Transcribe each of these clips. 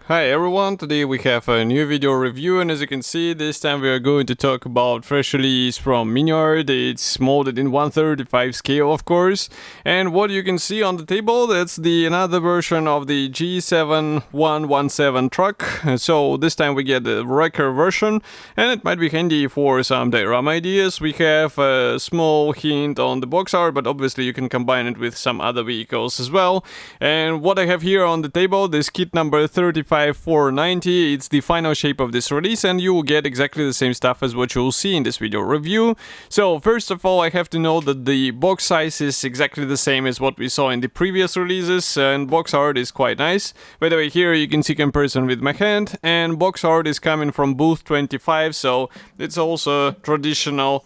Hi everyone, today we have a new video review, and as you can see, this time we are going to talk about fresh release from Miniart. It's molded in 1/35 scale, of course, and what you can see on the table, that's the another version of the G7117 truck. So this time we get the wrecker version, and it might be handy for some diorama ideas. We have a small hint on the box art, but obviously you can combine it with some other vehicles as well. And what I have here on the table, this kit number 35490, it's the final shape of this release, and you will get exactly the same stuff as what you will see in this video review. So first of all, I have to note that the box size is exactly the same as what we saw in the previous releases, and box art is quite nice. By the way, here you can see comparison with my hand, and box art is coming from booth 25, so it's also traditional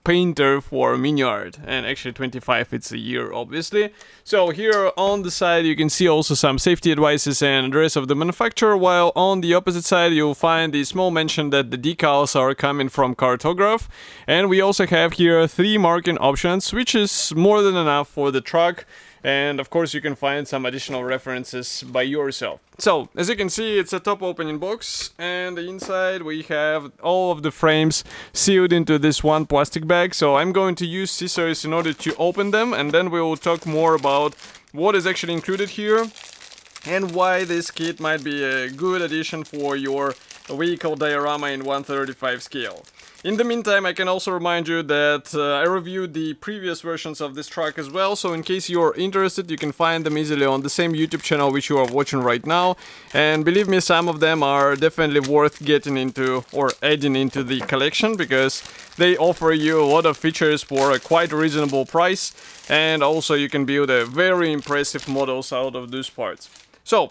painter for Miniart, and actually 25 it's a year, obviously. So here on the side you can see also some safety advices and address of the manufacturer, while on the opposite side you'll find the small mention that the decals are coming from Cartograph. And we also have here 3 marking options, which is more than enough for the truck. And of course you can find some additional references by yourself. So as you can see, it's a top opening box, and the inside we have all of the frames sealed into this one plastic bag. So I'm going to use scissors in order to open them, and then we will talk more about what is actually included here and why this kit might be a good addition for your vehicle diorama in 1/35 scale. In the meantime, I can also remind you that I reviewed the previous versions of this truck as well, so in case you're interested, you can find them easily on the same YouTube channel which you are watching right now. And believe me, some of them are definitely worth getting into or adding into the collection, because they offer you a lot of features for a quite reasonable price, and also you can build a very impressive models out of those parts. So,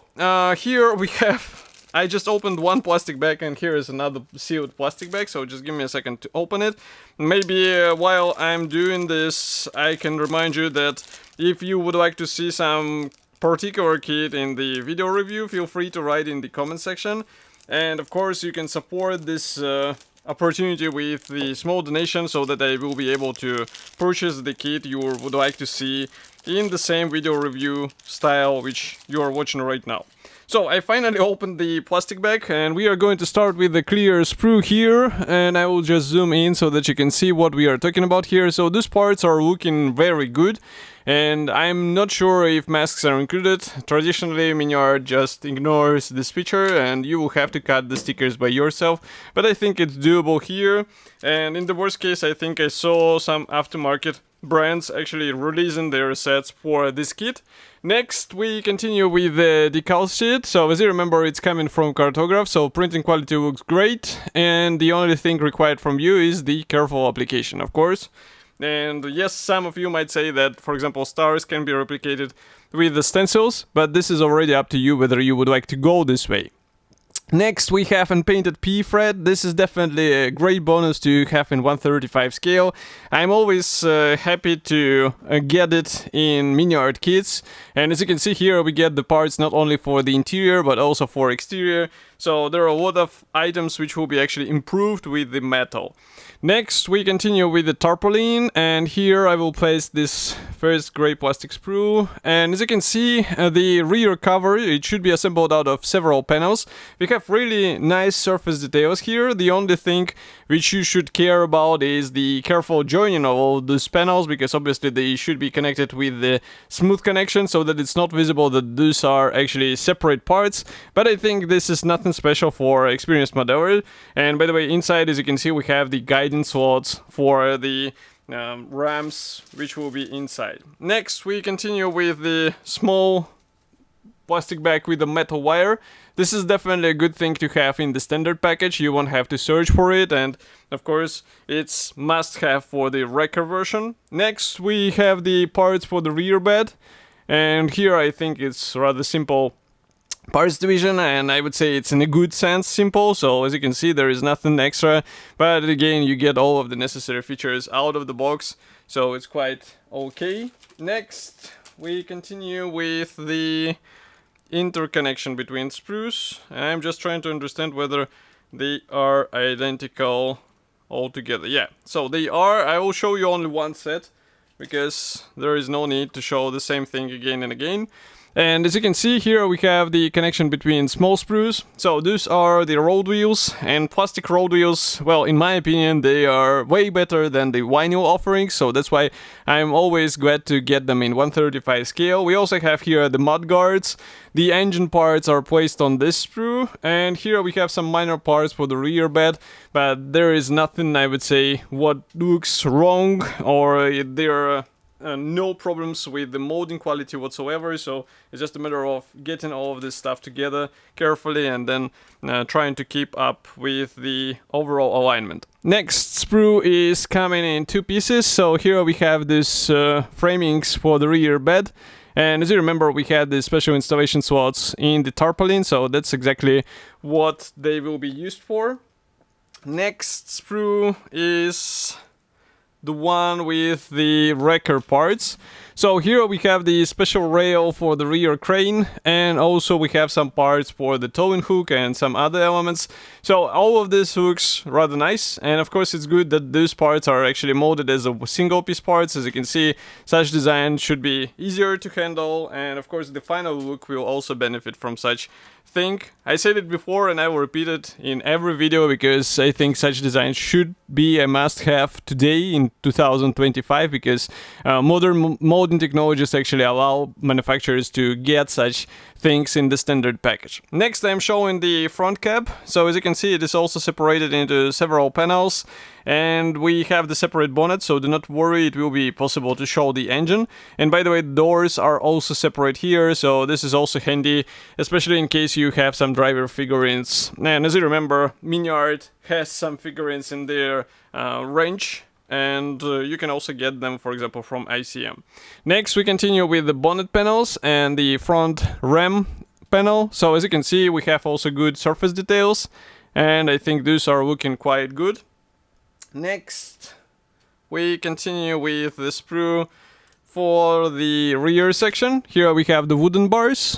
here we have... I just opened one plastic bag, and here is another sealed plastic bag, so just give me a second to open it. Maybe while I'm doing this, I can remind you that if you would like to see some particular kit in the video review, feel free to write in the comment section. And of course you can support this opportunity with the small donation, so that I will be able to purchase the kit you would like to see in the same video review style which you are watching right now. So I finally opened the plastic bag, and we are going to start with the clear sprue here, and I will just zoom in so that you can see what we are talking about here. So these parts are looking very good, and I'm not sure if masks are included. Traditionally Miniart just ignores this feature, and you will have to cut the stickers by yourself, but I think it's doable here. And in the worst case, I think I saw some aftermarket brands actually releasing their sets for this kit. Next, we continue with the decal sheet. So as you remember, it's coming from Cartograph, so printing quality looks great, and the only thing required from you is the careful application, of course. And yes, some of you might say that, for example, stars can be replicated with the stencils, but this is already up to you whether you would like to go this way. Next, we have unpainted P thread. This is definitely a great bonus to have in 1/35 scale. I'm always happy to get it in Miniart kits, and as you can see here, we get the parts not only for the interior but also for exterior. So there are a lot of items which will be actually improved with the metal. Next, we continue with the tarpaulin, and here I will place this first gray plastic sprue. And as you can see, the rear cover, it should be assembled out of several panels. We have really nice surface details here. The only thing which you should care about is the careful joining of all these panels, because obviously they should be connected with the smooth connection so that it's not visible that these are actually separate parts. But I think this is nothing special for experienced modeler. And by the way, inside, as you can see, we have the guidance slots for the rams which will be inside. Next, we continue with the small plastic bag with a metal wire. This is definitely a good thing to have in the standard package. You won't have to search for it, and of course it's must have for the wrecker version. Next, we have the parts for the rear bed, and here I think it's rather simple parts division, and I would say it's in a good sense simple. So as you can see, there is nothing extra, but again you get all of the necessary features out of the box, so it's quite okay. Next, we continue with the interconnection between sprues. I'm just trying to understand whether they are identical altogether. Yeah, so they are. I will show you only one set, because there is no need to show the same thing again and again. And as you can see here, we have the connection between small sprues. So these are the road wheels, and plastic road wheels, well, in my opinion, they are way better than the vinyl offerings. So that's why I'm always glad to get them in 135 scale. We also have here the mud guards. The engine parts are placed on this sprue, and here we have some minor parts for the rear bed, but there is nothing, I would say, what looks wrong, or there are no problems with the molding quality whatsoever. So it's just a matter of getting all of this stuff together carefully and then trying to keep up with the overall alignment. Next sprue is coming in two pieces. So here we have this framings for the rear bed. And as you remember, we had the special installation slots in the tarpaulin, so that's exactly what they will be used for. Next sprue is the one with the wrecker parts. So here we have the special rail for the rear crane, and also we have some parts for the towing hook and some other elements. So all of this looks rather nice, and of course it's good that these parts are actually molded as a single piece parts. As you can see, such design should be easier to handle, and of course the final look will also benefit from such thing. I said it before and I will repeat it in every video because I think such design should be a must-have today in 2025, because modern molding technologies actually allow manufacturers to get such things in the standard package. Next, I'm showing the front cab. So as you can see, it is also separated into several panels, and we have the separate bonnet, so do not worry, it will be possible to show the engine. And by the way, doors are also separate here, so this is also handy, especially in case you have some driver figurines. And as you remember, Miniart has some figurines in their range, and you can also get them, for example, from ICM. Next, we continue with the bonnet panels and the front ram panel. So as you can see, we have also good surface details, and I think these are looking quite good. Next, we continue with the sprue for the rear section. Here we have the wooden bars.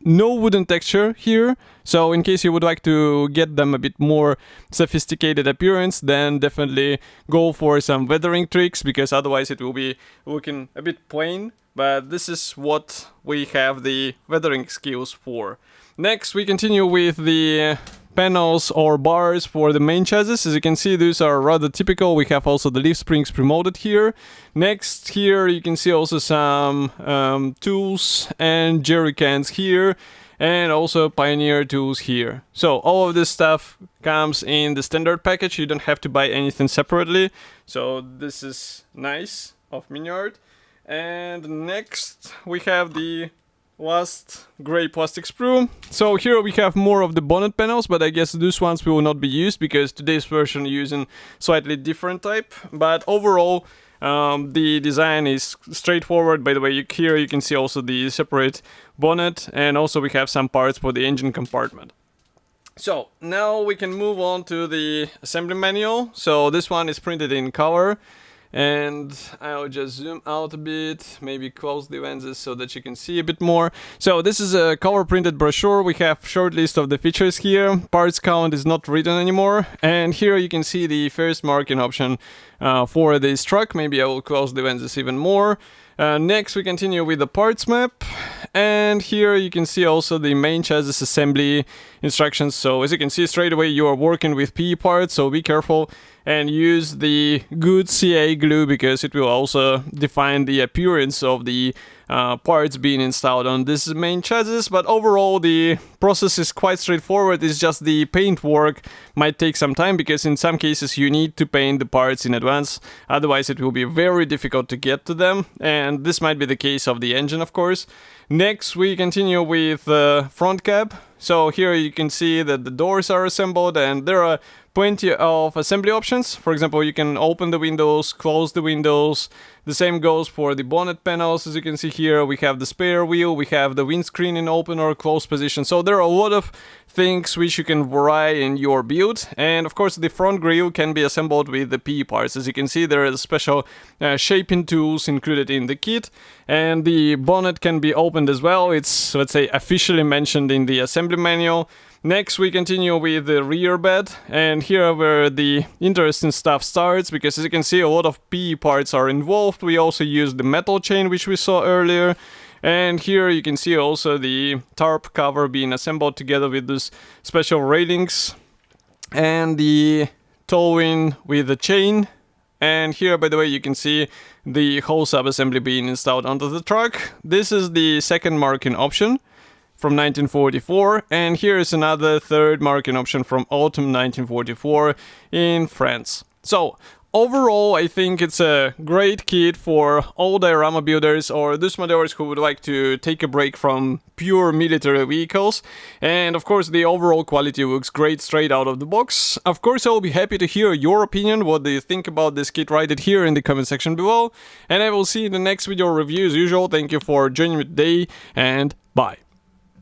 No wooden texture here, so in case you would like to get them a bit more sophisticated appearance, then definitely go for some weathering tricks, because otherwise it will be looking a bit plain. But this is what we have the weathering skills for. Next, we continue with the panels or bars for the main chassis. As you can see, these are rather typical. We have also the leaf springs pre-molded here. Next, here you can see also some tools and jerry cans here, and also Pioneer tools here. So all of this stuff comes in the standard package. You don't have to buy anything separately. So this is nice of Miniart. And next we have the last gray plastic sprue. So here we have more of the bonnet panels, but I guess these ones will not be used because today's version using slightly different type. But overall, the design is straightforward. By the way, here you can see also the separate bonnet, and also we have some parts for the engine compartment. So now we can move on to the assembly manual. So this one is printed in color. And I'll just zoom out a bit, maybe close the lenses so that you can see a bit more. So this is a color printed brochure. We have short list of the features here. Parts count is not written anymore. And here you can see the first marking option for this truck. Maybe I will close the lenses even more. Next we continue with the parts map, and here you can see also the main chassis assembly instructions. So as you can see straight away, you are working with PE parts, so be careful and use the good CA glue, because it will also define the appearance of the parts being installed on this main chassis. But overall the process is quite straightforward. It's just the paint work might take some time, because in some cases you need to paint the parts in advance, otherwise it will be very difficult to get to them, and this might be the case of the engine, of course. Next we continue with the front cab. So here you can see that the doors are assembled, and there are plenty of assembly options. For example, you can open the windows, close the windows. The same goes for the bonnet panels. As you can see here, we have the spare wheel, we have the windscreen in open or closed position. So there are a lot of things which you can vary in your build. And of course, the front grille can be assembled with the PE parts. As you can see, there are special shaping tools included in the kit. And the bonnet can be opened as well. It's, let's say, officially mentioned in the assembly manual. Next we continue with the rear bed, and here where the interesting stuff starts, because as you can see a lot of PE parts are involved. We also use the metal chain which we saw earlier, And here you can see also the tarp cover being assembled together with these special railings and the towing with the chain. And here, by the way, you can see the whole sub-assembly being installed onto the truck. This is the second marking option from 1944, and here is another third marking option from autumn 1944 in France. So overall, I think it's a great kit for all diorama builders or those modelers who would like to take a break from pure military vehicles. And of course, the overall quality looks great straight out of the box. Of course, I'll be happy to hear your opinion. What do you think about this kit? Write it here in the comment section below. And I will see you in the next video review as usual. Thank you for joining me today, and bye.